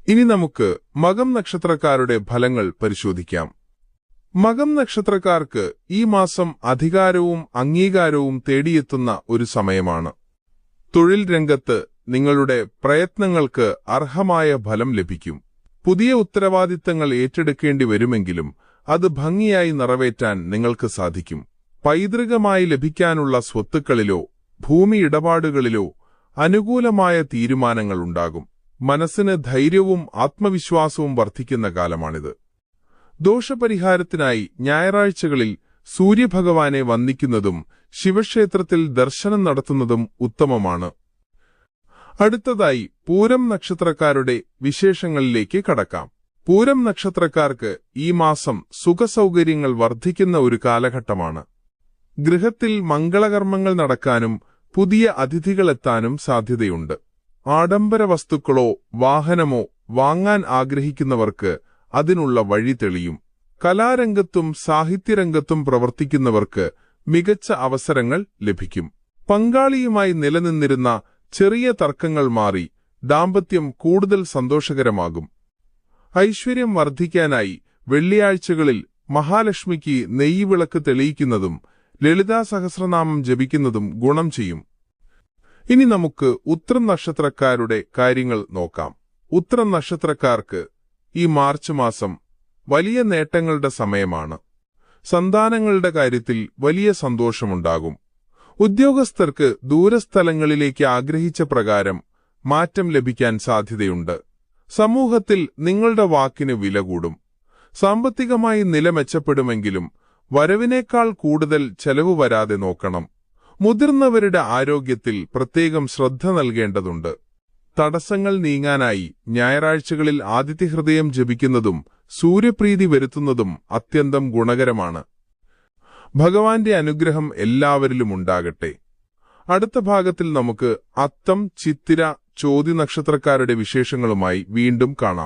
ഇനി നമുക്ക് മകം നക്ഷത്രക്കാരുടെ ഫലങ്ങൾ പരിശോധിക്കാം. മകം നക്ഷത്രക്കാർക്ക് ഈ മാസം അധികാരവും അംഗീകാരവും തേടിയെത്തുന്ന ഒരു സമയമാണ്. തൊഴിൽ രംഗത്ത് നിങ്ങളുടെ പ്രയത്നങ്ങൾക്ക് അർഹമായ ഫലം ലഭിക്കും. പുതിയ ഉത്തരവാദിത്തങ്ങൾ ഏറ്റെടുക്കേണ്ടി വരുമെങ്കിലും അത് ഭംഗിയായി നിറവേറ്റാൻ നിങ്ങൾക്ക് സാധിക്കും. പൈതൃകമായി ലഭിക്കാനുള്ള സ്വത്തുക്കളിലോ ഭൂമി ഇടപാടുകളിലോ അനുകൂലമായ തീരുമാനങ്ങളുണ്ടാകും. മനസ്സിന് ധൈര്യവും ആത്മവിശ്വാസവും വർദ്ധിക്കുന്ന കാലമാണിത്. ദോഷപരിഹാരത്തിനായി ഞായറാഴ്ചകളിൽ സൂര്യഭഗവാനെ വന്ദിക്കുന്നതും ശിവക്ഷേത്രത്തിൽ ദർശനം നടത്തുന്നതും ഉത്തമമാണ്. അടുത്തതായി പൂരം നക്ഷത്രക്കാരുടെ വിശേഷങ്ങളിലേക്ക് കടക്കാം. പൂരം നക്ഷത്രക്കാർക്ക് ഈ മാസം സുഖസൗകര്യങ്ങൾ വർദ്ധിക്കുന്ന ഒരു കാലഘട്ടമാണ്. ഗൃഹത്തിൽ മംഗളകർമ്മങ്ങൾ നടക്കാനും പുതിയ അതിഥികളെത്താനും സാധ്യതയുണ്ട്. ആഡംബര വസ്തുക്കളോ വാഹനമോ വാങ്ങാൻ ആഗ്രഹിക്കുന്നവർക്ക് അതിനുള്ള വഴി തെളിയും. കലാരംഗത്തും സാഹിത്യരംഗത്തും പ്രവർത്തിക്കുന്നവർക്ക് മികച്ച അവസരങ്ങൾ ലഭിക്കും. പങ്കാളിയുമായി നിലനിന്നിരുന്ന ചെറിയ തർക്കങ്ങൾ മാറി ദാമ്പത്യം കൂടുതൽ സന്തോഷകരമാകും. ഐശ്വര്യം വർദ്ധിക്കാനായി വെള്ളിയാഴ്ചകളിൽ മഹാലക്ഷ്മിക്ക് നെയ്വിളക്ക് തെളിയിക്കുന്നതും ലളിതാ സഹസ്രനാമം ജപിക്കുന്നതും ഗുണം ചെയ്യും. ഇനി നമുക്ക് ഉത്രം നക്ഷത്രക്കാരുടെ കാര്യങ്ങൾ നോക്കാം. ഉത്രം നക്ഷത്രക്കാർക്ക് ഈ മാർച്ച് മാസം വലിയ നേട്ടങ്ങളുടെ സമയമാണ്. സന്താനങ്ങളുടെ കാര്യത്തിൽ വലിയ സന്തോഷമുണ്ടാകും. ഉദ്യോഗസ്ഥർക്ക് ദൂരസ്ഥലങ്ങളിലേക്ക് ആഗ്രഹിച്ച പ്രകാരം മാറ്റം ലഭിക്കാൻ സാധ്യതയുണ്ട്. സമൂഹത്തിൽ നിങ്ങളുടെ വാക്കിന് വില കൂടും. സാമ്പത്തികമായി നില മെച്ചപ്പെടുമെങ്കിലും വരവിനേക്കാൾ കൂടുതൽ ചെലവ് വരാതെ നോക്കണം. മുതിർന്നവരുടെ ആരോഗ്യത്തിൽ പ്രത്യേകം ശ്രദ്ധ നൽകേണ്ടതുണ്ട്. തടസ്സങ്ങൾ നീങ്ങാനായി ഞായറാഴ്ചകളിൽ ആദിത്യഹൃദയം ജപിക്കുന്നതും സൂര്യപ്രീതി വരുത്തുന്നതും അത്യന്തം ഗുണകരമാണ്. ഭഗവാന്റെ അനുഗ്രഹം എല്ലാവരിലും ഉണ്ടാകട്ടെ. അടുത്ത ഭാഗത്തിൽ നമുക്ക് അത്തം, ചിത്തിര, ചോതി നക്ഷത്രക്കാരുടെ വിശേഷങ്ങളുമായി വീണ്ടും കാണാം.